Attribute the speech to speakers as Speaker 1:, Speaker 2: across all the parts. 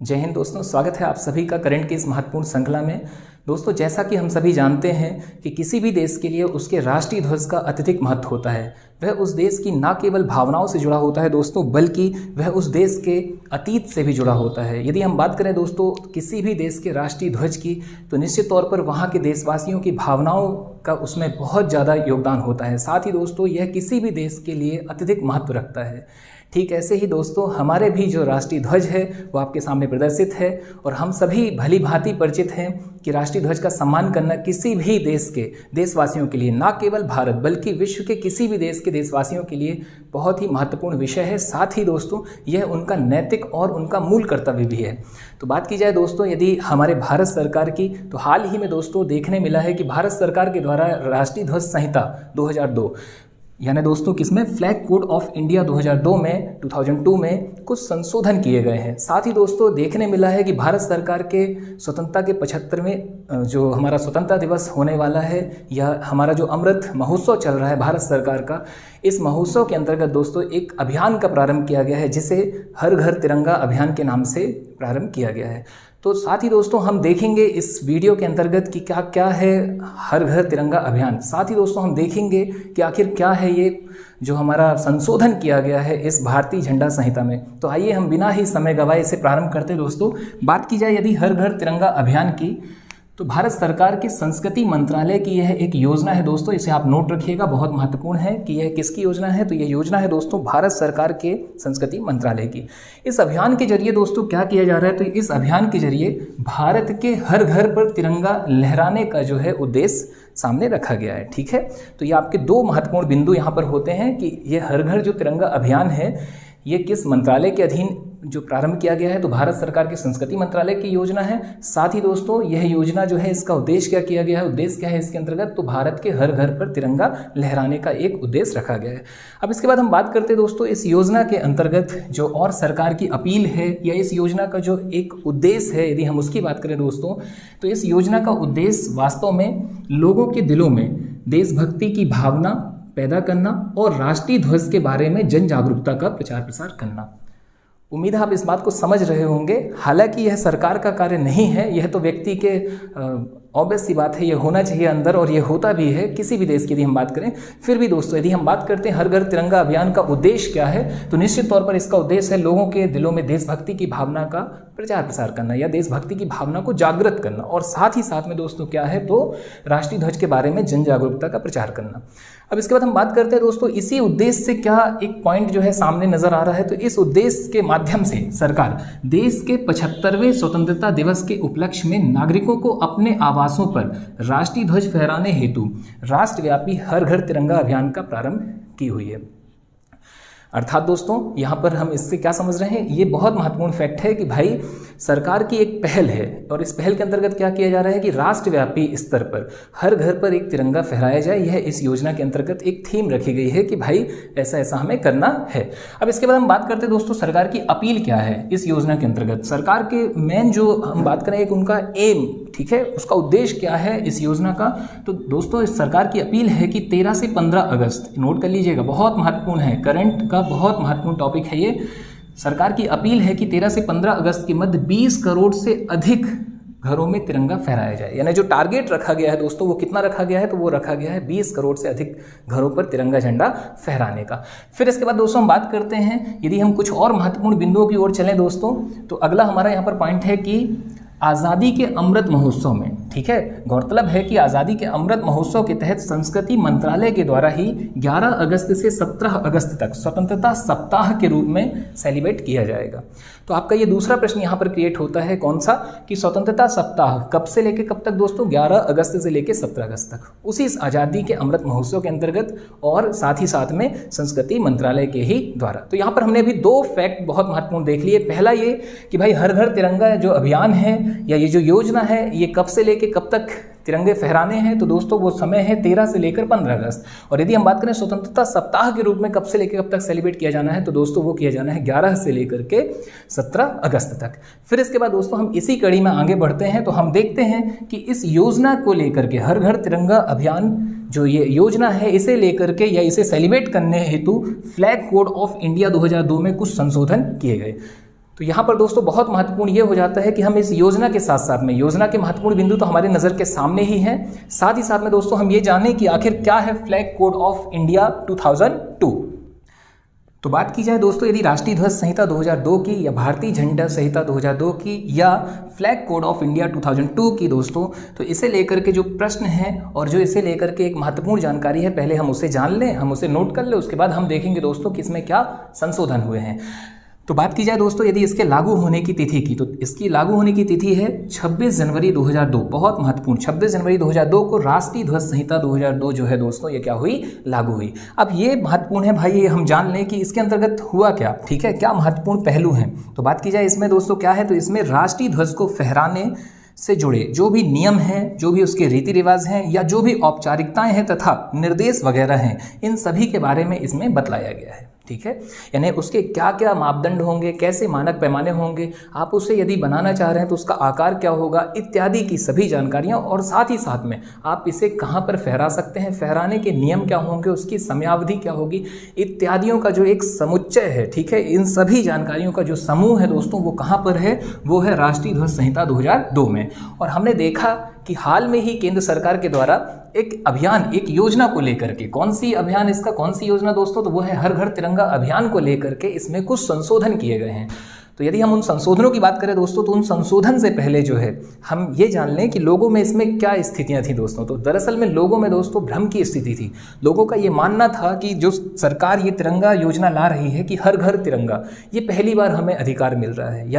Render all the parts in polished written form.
Speaker 1: जय हिंद दोस्तों, स्वागत है आप सभी का करंट की इस महत्वपूर्ण श्रृंखला में। दोस्तों, जैसा कि हम सभी जानते हैं कि किसी भी देश के लिए उसके राष्ट्रीय ध्वज का अत्यधिक महत्व होता है। वह उस देश की न केवल भावनाओं से जुड़ा होता है दोस्तों, बल्कि वह उस देश के अतीत से भी जुड़ा होता है। यदि हम बात करें दोस्तों किसी भी देश के राष्ट्रीय ध्वज की, तो निश्चित तौर पर वहाँ के देशवासियों की भावनाओं का उसमें बहुत ज़्यादा योगदान होता है। साथ ही दोस्तों यह किसी भी देश के लिए अत्यधिक महत्व रखता है। ठीक ऐसे ही दोस्तों हमारे भी जो राष्ट्रीय ध्वज है वो आपके सामने प्रदर्शित है, और हम सभी भली भांति परिचित हैं कि राष्ट्रीय ध्वज का सम्मान करना किसी भी देश के देशवासियों के लिए, ना केवल भारत बल्कि विश्व के किसी भी देश के देशवासियों के लिए बहुत ही महत्वपूर्ण विषय है। साथ ही दोस्तों यह उनका नैतिक और उनका मूल कर्तव्य भी है। तो बात की जाए दोस्तों यदि हमारे भारत सरकार की, तो हाल ही में दोस्तों देखने मिला है कि भारत सरकार के द्वारा राष्ट्रीय ध्वज संहिता 2002 यानी दोस्तों किसमें, फ्लैग कोड ऑफ इंडिया 2002 में कुछ संशोधन किए गए हैं। साथ ही दोस्तों देखने मिला है कि भारत सरकार के स्वतंत्रता के 75वें जो हमारा स्वतंत्रता दिवस होने वाला है, या हमारा जो अमृत महोत्सव चल रहा है भारत सरकार का, इस महोत्सव के अंतर्गत दोस्तों एक अभियान का प्रारंभ किया गया है जिसे हर घर तिरंगा अभियान के नाम से प्रारंभ किया गया है। तो साथ ही दोस्तों हम देखेंगे इस वीडियो के अंतर्गत कि क्या क्या है हर घर तिरंगा अभियान। साथ ही दोस्तों हम देखेंगे कि आखिर क्या है ये जो हमारा संशोधन किया गया है इस भारतीय झंडा संहिता में। तो आइए हम बिना ही समय गवाए इसे प्रारंभ करते हैं दोस्तों। बात की जाए यदि हर घर तिरंगा अभियान की, तो भारत सरकार के संस्कृति मंत्रालय की यह एक योजना है दोस्तों, इसे आप नोट रखिएगा, बहुत महत्वपूर्ण है कि यह किसकी योजना है। तो यह योजना है दोस्तों भारत सरकार के संस्कृति मंत्रालय की। इस अभियान के जरिए दोस्तों क्या किया जा रहा है, तो इस अभियान के जरिए भारत के हर घर पर तिरंगा लहराने का जो है उद्देश्य सामने रखा गया है। ठीक है, तो ये आपके दो महत्वपूर्ण बिंदु यहाँ पर होते हैं कि ये हर घर जो तिरंगा अभियान है ये किस मंत्रालय के अधीन जो प्रारंभ किया गया है, तो भारत सरकार के संस्कृति मंत्रालय की योजना है। साथ ही दोस्तों यह योजना जो है इसका उद्देश्य क्या किया गया है, उद्देश्य क्या है इसके अंतर्गत, तो भारत के हर घर पर तिरंगा लहराने का एक उद्देश्य रखा गया है। अब इसके बाद हम बात करते हैं दोस्तों इस योजना के अंतर्गत जो और सरकार की अपील है, या इस योजना का जो एक उद्देश्य है, यदि हम उसकी बात करें दोस्तों, तो इस योजना का उद्देश्य वास्तव में लोगों के दिलों में देशभक्ति की भावना पैदा करना और राष्ट्रीय ध्वज के बारे में जन जागरूकता का प्रचार प्रसार करना। उम्मीद है आप इस बात को समझ रहे होंगे। हालांकि यह सरकार का कार्य नहीं है, यह तो व्यक्ति के ऑब्वियस सी बात है, ये होना चाहिए अंदर, और ये होता भी है किसी भी देश की यदि हम बात करें। फिर भी दोस्तों यदि हम बात करते हैं हर घर तिरंगा अभियान का उद्देश्य क्या है, तो निश्चित तौर पर इसका उद्देश्य है लोगों के दिलों में देशभक्ति की भावना का प्रचार प्रसार करना, या देशभक्ति की भावना को जागृत करना, और साथ ही साथ में दोस्तों क्या है, तो राष्ट्रीय ध्वज के बारे में जन जागरूकता का प्रचार करना। अब इसके बाद हम बात करते हैं दोस्तों इसी उद्देश्य से क्या एक पॉइंट जो है सामने नजर आ रहा है, तो इस उद्देश्य के माध्यम से सरकार देश के 75वें स्वतंत्रता दिवस के उपलक्ष्य में नागरिकों को अपने आवासों पर राष्ट्रीय ध्वज फहराने हेतु राष्ट्रव्यापी हर घर तिरंगा अभियान का प्रारंभ की हुई है। अर्थात दोस्तों यहाँ पर हम इससे क्या समझ रहे हैं, ये बहुत महत्वपूर्ण फैक्ट है कि भाई सरकार की एक पहल है, और इस पहल के अंतर्गत क्या किया जा रहा है कि राष्ट्रव्यापी स्तर पर हर घर पर एक तिरंगा फहराया जाए। यह इस योजना के अंतर्गत एक थीम रखी गई है कि भाई ऐसा ऐसा हमें करना है। अब इसके बाद हम बात करते हैं दोस्तों सरकार की अपील क्या है इस योजना के अंतर्गत। सरकार के मेन जो हम बात करें एक उनका एम, ठीक है, उसका उद्देश्य क्या है इस योजना का, तो दोस्तों इस सरकार की अपील है कि 13 से 15 अगस्त, नोट कर लीजिएगा, बहुत महत्वपूर्ण है, करंट का बहुत महत्वपूर्ण टॉपिक है ये। सरकार की अपील है कि 13 से 15 अगस्त के मध्य 20 करोड़ से अधिक घरों में तिरंगा फहराया जाए। यानी जो टारगेट रखा गया है दोस्तों वो कितना रखा गया है, तो वो रखा गया है 20 करोड़ से अधिक घरों पर तिरंगा झंडा फहराने का। फिर इसके बाद दोस्तों हम बात करते हैं यदि हम कुछ और महत्वपूर्ण बिंदुओं की ओर चलें दोस्तों, तो अगला हमारा यहाँ पर पॉइंट है कि आज़ादी के अमृत महोत्सव में, ठीक है, गौरतलब है कि आज़ादी के अमृत महोत्सव के तहत संस्कृति मंत्रालय के द्वारा ही 11 अगस्त से 17 अगस्त तक स्वतंत्रता सप्ताह के रूप में सेलिब्रेट किया जाएगा। तो आपका ये दूसरा प्रश्न यहाँ पर क्रिएट होता है, कौन सा, कि स्वतंत्रता सप्ताह कब से लेकर कब तक दोस्तों, 11 अगस्त से लेकर 17 अगस्त तक, उसी आज़ादी के अमृत महोत्सव के अंतर्गत, और साथ ही साथ में संस्कृति मंत्रालय के ही द्वारा। तो यहाँ पर हमने अभी दो फैक्ट बहुत महत्वपूर्ण देख लिए। पहला ये कि भाई हर घर तिरंगा जो अभियान है या ये जो योजना है ये कब से लेके कब तक तिरंगे फहराने हैं, तो दोस्तों वो समय है 13 से लेकर 15 अगस्त। और यदि हम बात करें स्वतंत्रता सप्ताह के रूप में कब से लेकर कब तक सेलिब्रेट किया जाना है, तो दोस्तों वो किया जाना है 11 से लेकर के 17 अगस्त तक। फिर इसके बाद दोस्तों हम इसी कड़ी में आगे बढ़ते हैं, तो हम देखते हैं कि इस योजना को लेकर के हर घर तिरंगा अभियान जो ये योजना है इसे लेकर के या इसे सेलिब्रेट करने हेतु फ्लैग कोड ऑफ इंडिया 2002 में कुछ संशोधन किए गए। तो यहाँ पर दोस्तों बहुत महत्वपूर्ण ये हो जाता है कि हम इस योजना के साथ साथ में, योजना के महत्वपूर्ण बिंदु तो हमारे नज़र के सामने ही हैं, साथ ही साथ में दोस्तों हम ये जानें कि आखिर क्या है फ्लैग कोड ऑफ इंडिया 2002। तो बात की जाए दोस्तों यदि राष्ट्रीय ध्वज संहिता 2002 की या भारतीय झंडा संहिता 2002 की या फ्लैग कोड ऑफ इंडिया 2002 की दोस्तों, तो इसे लेकर के जो प्रश्न है और जो इसे लेकर के एक महत्वपूर्ण जानकारी है, पहले हम उसे जान लें, हम उसे नोट कर लें, उसके बाद हम देखेंगे दोस्तों कि इसमें क्या संशोधन हुए हैं। तो बात की जाए दोस्तों यदि इसके लागू होने की तिथि की, तो इसकी लागू होने की तिथि है 26 जनवरी 2002। बहुत महत्वपूर्ण, 26 जनवरी 2002 को राष्ट्रीय ध्वज संहिता 2002 जो है दोस्तों ये क्या हुई, लागू हुई। अब ये महत्वपूर्ण है भाई, ये हम जान लें कि इसके अंतर्गत हुआ क्या, ठीक है, क्या महत्वपूर्ण पहलू हैं। तो बात की जाए इसमें दोस्तों क्या है, तो इसमें राष्ट्रीय ध्वज को फहराने से जुड़े जो भी नियम हैं, जो भी उसके रीति रिवाज हैं या जो भी औपचारिकताएं हैं तथा निर्देश वगैरह हैं, इन सभी के बारे में इसमें बतलाया गया है, ठीक है। यानी उसके क्या क्या मापदंड होंगे, कैसे मानक पैमाने होंगे, आप उसे यदि बनाना चाह रहे हैं तो उसका आकार क्या होगा, इत्यादि की सभी जानकारियां, और साथ ही साथ में आप इसे कहां पर फहरा सकते हैं, फहराने के नियम क्या होंगे, उसकी समयावधि क्या होगी, इत्यादियों का जो एक समुच्चय है, ठीक है, इन सभी जानकारियों का जो समूह है दोस्तों वो कहां पर है, वो है राष्ट्रीय ध्वज संहिता 2002 में। और हमने देखा कि हाल में ही केंद्र सरकार के द्वारा एक अभियान, एक योजना को लेकर के, कौन सी अभियान, इसका कौन सी योजना दोस्तों, तो वो है हर घर तिरंगा अभियान को लेकर के इसमें कुछ संशोधन किए गए हैं। तो यदि हम उन संशोधनों की बात करें दोस्तों, तो उन संशोधन से पहले जो है हम ये जान लें कि लोगों में इसमें क्या स्थितियां थी दोस्तों। तो दरअसल में लोगों में दोस्तों भ्रम की स्थिति थी। लोगों का ये मानना था कि जो सरकार ये तिरंगा योजना ला रही है कि हर घर तिरंगा, ये पहली बार हमें अधिकार मिल रहा है।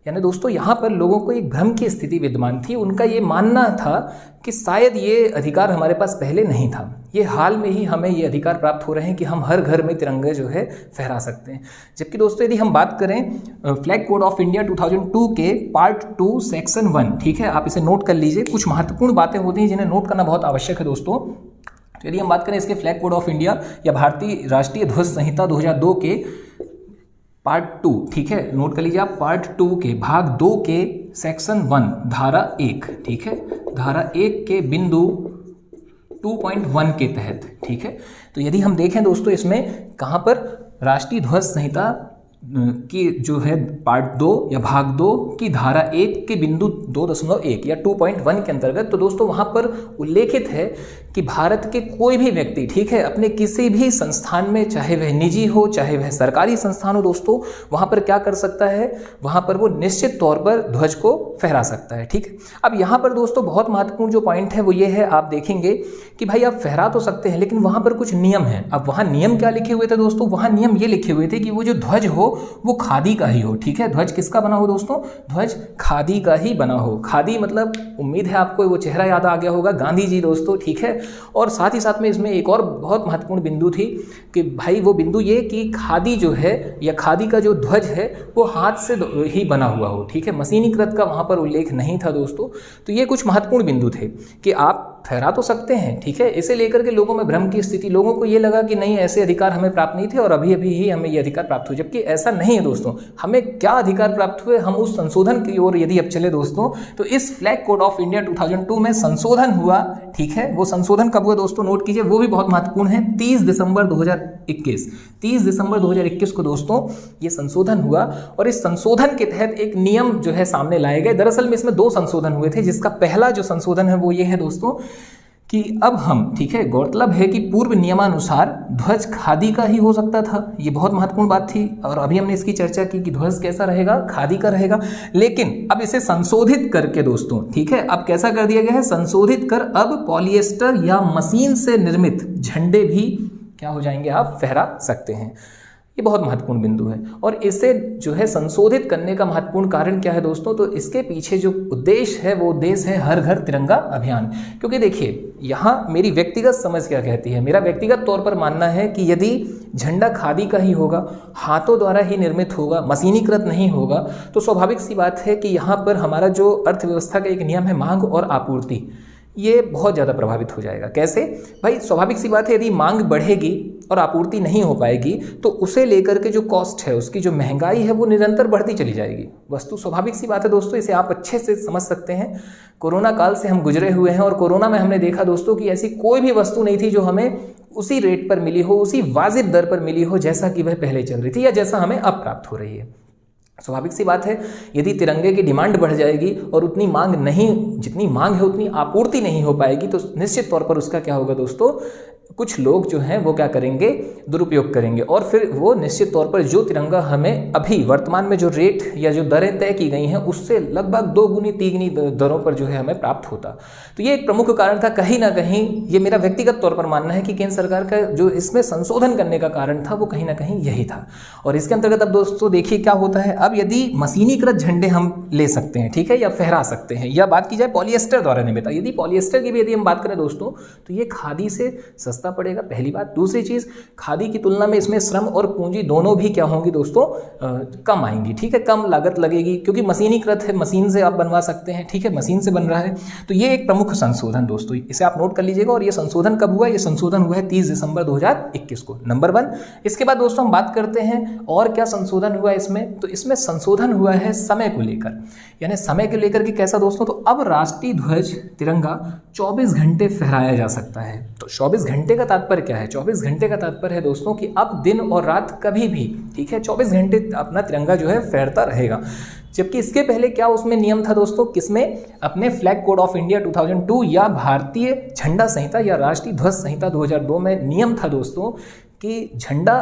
Speaker 1: यानी दोस्तों यहाँ पर लोगों को एक भ्रम की स्थिति विद्यमान थी। उनका ये मानना था कि शायद ये अधिकार हमारे पास पहले नहीं था, ये हाल में ही हमें ये अधिकार प्राप्त हो रहे हैं कि हम हर घर में तिरंगे जो है फहरा सकते हैं। जबकि दोस्तों यदि हम बात करें फ्लैग कोड ऑफ इंडिया 2002 के पार्ट 2 सेक्शन 1, ठीक है, आप इसे नोट कर लीजिए। कुछ महत्वपूर्ण बातें होती हैं जिन्हें नोट करना बहुत आवश्यक है दोस्तों। तो यदि हम बात करें इसके फ्लैग कोड ऑफ इंडिया या भारतीय राष्ट्रीय ध्वज संहिता 2002 के पार्ट 2, ठीक है, नोट कर लीजिए आप, पार्ट 2 के भाग 2 के सेक्शन 1 धारा 1, ठीक है, धारा 1 के बिंदु 2.1 के तहत, ठीक है। तो यदि हम देखें दोस्तों इसमें कहाँ पर राष्ट्रीय ध्वज संहिता की जो है पार्ट 2 या भाग 2 की धारा 1 के बिंदु 2.1 या 2.1 के अंतर्गत, तो दोस्तों वहाँ पर उल्लेखित है कि भारत के कोई भी व्यक्ति, ठीक है, अपने किसी भी संस्थान में, चाहे वह निजी हो चाहे वह सरकारी संस्थान हो दोस्तों, वहाँ पर क्या कर सकता है, वहाँ पर वो निश्चित तौर पर ध्वज को फहरा सकता है, ठीक है। अब यहाँ पर दोस्तों बहुत महत्वपूर्ण जो पॉइंट है वो ये है, आप देखेंगे कि भाई आप फहरा तो सकते हैं लेकिन वहाँ पर कुछ नियम हैं। अब वहाँ नियम क्या लिखे हुए थे दोस्तों, वहाँ नियम ये लिखे हुए थे कि वो जो ध्वज हो वो खादी का ही हो, ठीक है। ध्वज किसका बना हो दोस्तों, ध्वज खादी का ही बना हो। खादी मतलब, उम्मीद है आपको वो चेहरा याद आ गया होगा, गांधी जी दोस्तों, ठीक है। और साथ ही साथ में इसमें एक और बहुत महत्वपूर्ण बिंदु थी कि भाई वो बिंदु ये कि खादी जो है या खादी का जो ध्वज है वो हाथ से ही बना हुआ हो, ठीक है, मशीनीकृत का वहाँ पर उल्लेख नहीं था दोस्तों। तो ये कुछ महत्वपूर्ण बिंदु थे कि आप फहरा तो सकते हैं, ठीक है। इसे लेकर के लोगों में भ्रम की स्थिति, लोगों को ये लगा कि नहीं ऐसे अधिकार हमें प्राप्त नहीं थे और अभी अभी ही हमें ये अधिकार प्राप्त हुए, जबकि ऐसा नहीं है दोस्तों। हमें क्या अधिकार प्राप्त हुए, हम उस संशोधन की ओर यदि अब चले दोस्तों, तो इस फ्लैग कोड ऑफ इंडिया 2002 में संशोधन हुआ, ठीक है। वो संशोधन कब हुआ दोस्तों, नोट कीजिए, वो भी बहुत महत्वपूर्ण है। 30 दिसंबर 2021 को दोस्तों ये संशोधन हुआ और इस संशोधन के तहत एक नियम जो है सामने लाए गए। दरअसल में इसमें 2 संशोधन हुए थे, जिसका पहला जो संशोधन है वो ये है दोस्तों कि अब हम, ठीक है, गौरतलब है कि पूर्व नियमानुसार ध्वज खादी का ही हो सकता था, ये बहुत महत्वपूर्ण बात थी और अभी हमने इसकी चर्चा की कि ध्वज कैसा रहेगा, खादी का रहेगा। लेकिन अब इसे संशोधित करके दोस्तों, ठीक है, अब कैसा कर दिया गया है, संशोधित कर अब पॉलिएस्टर या मशीन से निर्मित झंडे भी क्या हो जाएंगे, आप फहरा सकते हैं। ये बहुत महत्वपूर्ण बिंदु है और इसे जो है संशोधित करने का महत्वपूर्ण कारण क्या है दोस्तों, तो इसके पीछे जो उद्देश्य है वो उद्देश्य है हर घर तिरंगा अभियान। क्योंकि देखिए यहाँ मेरी व्यक्तिगत समझ क्या कहती है, मेरा व्यक्तिगत तौर पर मानना है कि यदि झंडा खादी का ही होगा, हाथों द्वारा ही निर्मित होगा, मशीनीकृत नहीं होगा, तो स्वाभाविक सी बात है कि यहाँ पर हमारा जो अर्थव्यवस्था का एक नियम है मांग और आपूर्ति, ये बहुत ज़्यादा प्रभावित हो जाएगा। कैसे भाई, स्वाभाविक सी बात है, यदि मांग बढ़ेगी और आपूर्ति नहीं हो पाएगी तो उसे लेकर के जो कॉस्ट है, उसकी जो महंगाई है वो निरंतर बढ़ती चली जाएगी। वस्तु स्वाभाविक सी बात है दोस्तों, इसे आप अच्छे से समझ सकते हैं। कोरोना काल से हम गुजरे हुए हैं और कोरोना में हमने देखा दोस्तों कि ऐसी कोई भी वस्तु नहीं थी जो हमें उसी रेट पर मिली हो, उसी वाजिब दर पर मिली हो जैसा कि वह पहले चल रही थी या जैसा हमें अब प्राप्त हो रही है। स्वाभाविक सी बात है, यदि तिरंगे की डिमांड बढ़ जाएगी और उतनी मांग नहीं, जितनी मांग है उतनी आपूर्ति नहीं हो पाएगी, तो निश्चित तौर पर उसका क्या होगा दोस्तों, कुछ लोग जो हैं वो क्या करेंगे, दुरुपयोग करेंगे, और फिर वो निश्चित तौर पर जो तिरंगा हमें अभी वर्तमान में जो रेट या जो दरें तय की गई हैं उससे लगभग 2 गुनी 3 गुनी दरों पर जो है हमें प्राप्त होता। तो ये एक प्रमुख कारण था, कहीं ना कहीं ये मेरा व्यक्तिगत तौर पर मानना है कि केंद्र सरकार का जो इसमें संशोधन करने का कारण था वो कहीं ना कहीं यही था। और इसके अंतर्गत अब दोस्तों देखिए क्या होता है, अब यदि मशीनीकृत झंडे हम ले सकते हैं, ठीक है, या फहरा सकते हैं, या बात की जाए पॉलिएस्टर द्वारा निर्मित, यदि पॉलिएस्टर की भी यदि हम बात करें दोस्तों तो ये खादी से सस्ता पड़ेगा, पहली बात। दूसरी चीज, खादी की तुलना में इसमें श्रम और पूंजी दोनों भी क्या होंगी दोस्तों, कम आएंगी, ठीक है, कम लागत लगेगी, क्योंकि मशीनीकृत है, मशीन से आप बनवा सकते हैं, ठीक है, मशीन से बन रहा है। तो ये एक प्रमुख संशोधन दोस्तों, इसे आप नोट कर लीजिएगा। और ये संशोधन कब हुआ, ये संशोधन हुआ है 30 दिसंबर 2021 को, नंबर 1। इसके बाद दोस्तों हम बात करते हैं और क्या संशोधन हुआ इसमें, तो इसमें संशोधन हुआ है समय को लेकर, यानी समय को लेकर कि कैसा दोस्तों, तो अब राष्ट्रीय ध्वज तिरंगा 24 घंटे फहराया जा सकता है। तो 24 घंटे का तात्पर्य क्या है, 24 घंटे का तात्पर्य है दोस्तों कि अब दिन और रात कभी भी, ठीक है, 24 घंटे अपना तिरंगा जो है फहरता रहेगा। जबकि इसके पहले क्या उसमें नियम था दोस्तों, किसमें, अपने फ्लैग कोड ऑफ इंडिया 2002 या भारतीय झंडा संहिता या राष्ट्रीय ध्वज संहिता 2002 में नियम था दोस्तों कि झंडा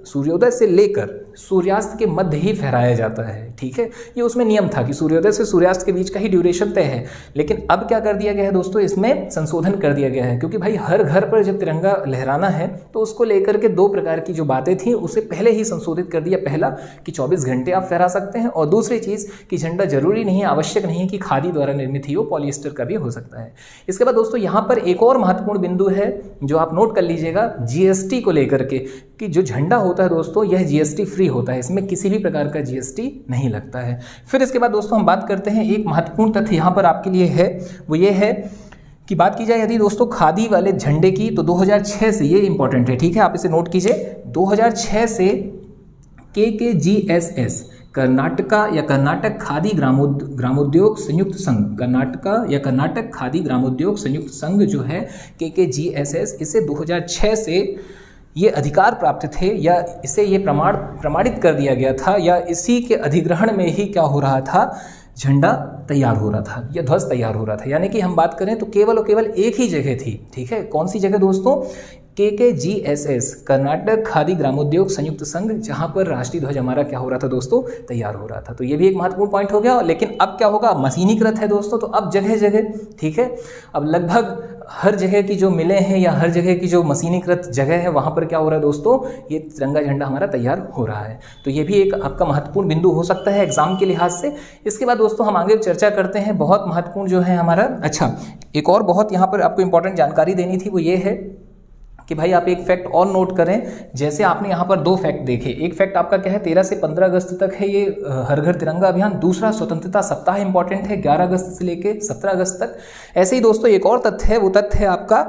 Speaker 1: सूर्योदय से लेकर सूर्यास्त के मध्य ही फहराया जाता है, ठीक है, ये उसमें नियम था कि सूर्योदय से सूर्यास्त के बीच का ही ड्यूरेशन तय है। लेकिन अब क्या कर दिया गया है दोस्तों, इसमें संशोधन कर दिया गया है, क्योंकि भाई हर घर पर जब तिरंगा लहराना है तो उसको लेकर के 2 प्रकार की जो बातें थी उसे पहले ही संशोधित कर दिया। पहला कि 24 घंटे आप फहरा सकते हैं, और दूसरी चीज़ कि झंडा जरूरी नहीं, आवश्यक नहीं कि खादी द्वारा निर्मित ही हो, पॉलिएस्टर का भी हो सकता है। इसके बाद दोस्तों यहाँ पर एक और महत्वपूर्ण बिंदु है जो आप नोट कर लीजिएगा, जीएसटी को लेकर के, कि जो झंडा होता है दोस्तों यह जीएसटी फ्री होता है, इसमें किसी भी प्रकार का जीएसटी नहीं लगता है। फिर इसके बाद दोस्तों हम बात करते हैं, एक महत्वपूर्ण तथ्य यहाँ पर आपके लिए है, वो ये है कि बात की जाए यदि दोस्तों खादी वाले झंडे की, तो 2006 से, ये इंपॉर्टेंट है, ठीक है, आप इसे नोट कीजिए, 2006 से KKGSS कर्नाटका या कर्नाटक खादी ग्रामोद्योग संयुक्त संघ, कर्नाटक खादी ग्रामोद्योग संयुक्त संघ जो है KKGSS, इसे 2006 से ये अधिकार प्राप्त थे, या इसे ये प्रमाणित कर दिया गया था, या इसी के अधिग्रहण में ही क्या हो रहा था, झंडा तैयार हो रहा था या ध्वज तैयार हो रहा था। यानी कि हम बात करें तो केवल और केवल एक ही जगह थी, ठीक है, कौन सी जगह दोस्तों, KKGSS कर्नाटक खादी ग्रामोद्योग संयुक्त संघ, जहां पर राष्ट्रीय ध्वज हमारा क्या हो रहा था दोस्तों, तैयार हो रहा था। तो ये भी एक महत्वपूर्ण पॉइंट हो गया। लेकिन अब क्या होगा, मशीनीकृत है दोस्तों, तो अब जगह जगह, ठीक है, अब लगभग हर जगह की जो मिलें हैं या हर जगह की जो मशीनीकृत जगह है वहां पर क्या हो रहा है दोस्तों, ये तिरंगा झंडा हमारा तैयार हो रहा है। तो ये भी एक आपका महत्वपूर्ण बिंदु हो सकता है एग्जाम के लिहाज से। इसके बाद दोस्तों हम आगे चर्चा करते हैं, बहुत महत्वपूर्ण जो है हमारा, अच्छा एक और बहुत यहाँ पर आपको इंपॉर्टेंट जानकारी देनी थी, वो ये है कि भाई आप एक फैक्ट और नोट करें। जैसे आपने यहाँ पर 2 फैक्ट देखे, एक फैक्ट आपका क्या है, 13 से 15 अगस्त तक है ये हर घर तिरंगा अभियान, दूसरा स्वतंत्रता सप्ताह इंपॉर्टेंट है 11 अगस्त से लेके 17 अगस्त तक। ऐसे ही दोस्तों एक और तथ्य है, वो तथ्य है आपका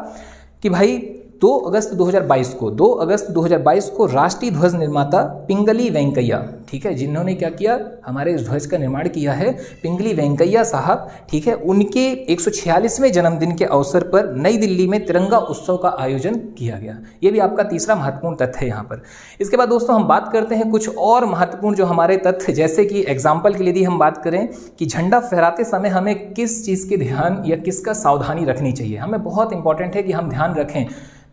Speaker 1: कि भाई 2 अगस्त 2022 को राष्ट्रीय ध्वज निर्माता पिंगली वेंकैया, ठीक है, जिन्होंने क्या किया, हमारे इस ध्वज का निर्माण किया है पिंगली वेंकैया साहब, ठीक है, उनके 146वें जन्मदिन के अवसर पर नई दिल्ली में तिरंगा उत्सव का आयोजन किया गया। ये भी आपका तीसरा महत्वपूर्ण तथ्य है यहाँ पर। इसके बाद दोस्तों हम बात करते हैं कुछ और महत्वपूर्ण जो हमारे तथ्य, जैसे कि एग्जाम्पल के लिए यदि हम बात करें कि झंडा फहराते समय हमें किस चीज़ के ध्यान या किसका सावधानी रखनी चाहिए, हमें बहुत इंपॉर्टेंट है कि हम ध्यान रखें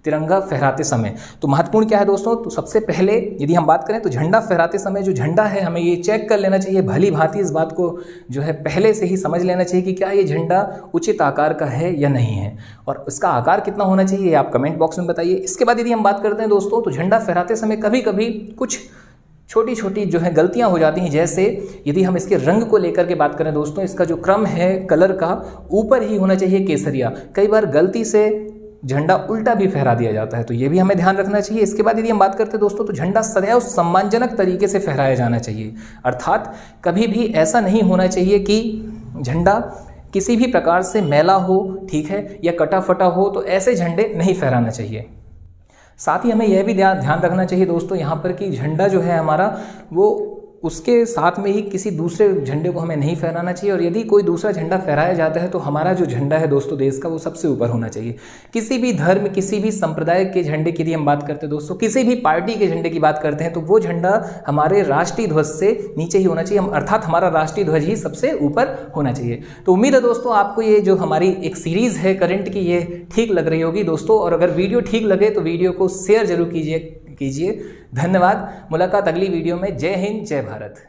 Speaker 1: तिरंगा फहराते समय। तो महत्वपूर्ण क्या है दोस्तों, तो सबसे पहले यदि हम बात करें तो झंडा फहराते समय जो झंडा है हमें ये चेक कर लेना चाहिए, भली भांति इस बात को जो है पहले से ही समझ लेना चाहिए कि क्या ये झंडा उचित आकार का है या नहीं है, और इसका आकार कितना होना चाहिए आप कमेंट बॉक्स में बताइए। इसके बाद यदि हम बात करते हैं दोस्तों, तो झंडा फहराते समय कभी कभी कुछ छोटी छोटी जो है गलतियां हो जाती हैं। जैसे यदि हम इसके रंग को लेकर के बात करें दोस्तों, इसका जो क्रम है कलर का ऊपर ही होना चाहिए केसरिया, कई बार गलती से झंडा उल्टा भी फहरा दिया जाता है, तो ये भी हमें ध्यान रखना चाहिए। इसके बाद यदि हम बात करते हैं दोस्तों, तो झंडा सदैव सम्मानजनक तरीके से फहराया जाना चाहिए, अर्थात कभी भी ऐसा नहीं होना चाहिए कि झंडा किसी भी प्रकार से मैला हो, ठीक है, या कटा फटा हो, तो ऐसे झंडे नहीं फहराना चाहिए। साथ ही हमें यह भी ध्यान रखना चाहिए दोस्तों यहाँ पर कि झंडा जो है हमारा वो उसके साथ में ही किसी दूसरे झंडे को हमें नहीं फहराना चाहिए, और यदि कोई दूसरा झंडा फहराया जाता है तो हमारा जो झंडा है दोस्तों देश का, वो सबसे ऊपर होना चाहिए। किसी भी धर्म, किसी भी संप्रदाय के झंडे की यदि हम बात करते हैं दोस्तों, किसी भी पार्टी के झंडे की बात करते हैं, तो वो झंडा हमारे राष्ट्रीय ध्वज से नीचे ही होना चाहिए, अर्थात हमारा राष्ट्रीय ध्वज ही सबसे ऊपर होना चाहिए। तो उम्मीद है दोस्तों आपको ये जो हमारी एक सीरीज़ है करंट की, ये ठीक लग रही होगी दोस्तों, और अगर वीडियो ठीक लगे तो वीडियो को शेयर जरूर कीजिए। धन्यवाद। मुलाकात अगली वीडियो में। जय हिंद, जय भारत।